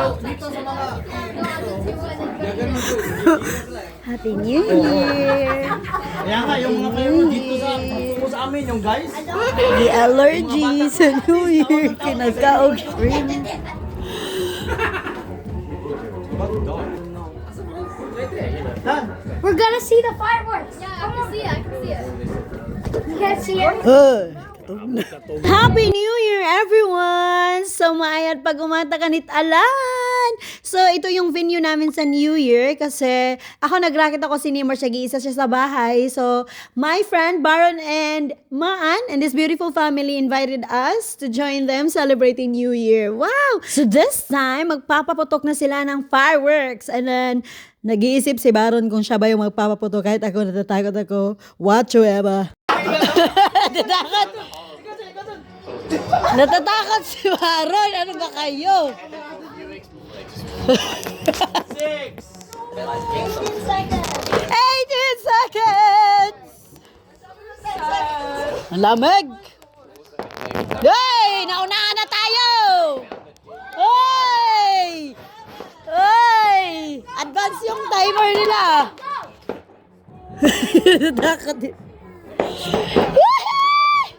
Dito sa mga... Happy New Year! Kaya nga, yung mga kayo dito sa amin, yung guys. The allergy sa New Year. Kinagkaog shrimp. We're gonna see the fireworks. Yeah, I can see it. I can see it. You can't see it? Happy New Year, everyone! So, maayat pag umata kanit alan! So, ito yung venue namin sa New Year kasi ako nag-racket ako si Nimor, isa siya sa bahay. So, my friend Baron and Maan and this beautiful family invited us to join them celebrating New Year. Wow! So, this time, magpapaputok na sila ng fireworks. And then, nag-iisip si Baron kung siya ba yung magpapaputok kahit ako natatakot ako. Whatsoever. Natatakot. Natatakot si Baron. Ano ba kayo? 18 seconds! Ang lamig! Hey! Naunahan na tayo! Hey! Hey! Advance yung timer nila! Natatakot din. Hey!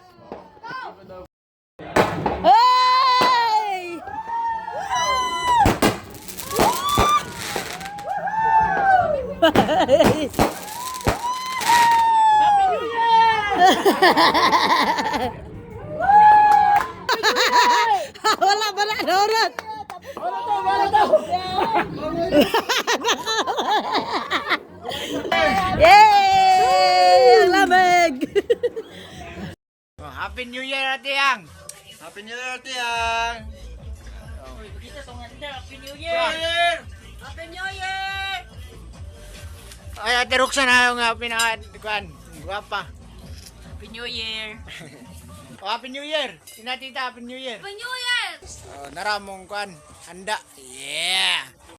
Happy New Year! Wala Dorot! Yay! Ang lamig! Happy New Year, Ate Yang! Happy New Year, Tiang! Happy New Year! Happy New Year! Ay, Ate Roxanne, ayaw nga pinakakuan. Guwapa. Happy New Year! Oh, Happy New Year! Tinatita, Happy New Year! Happy New Year! Naramong kuan. Handa. Yeah!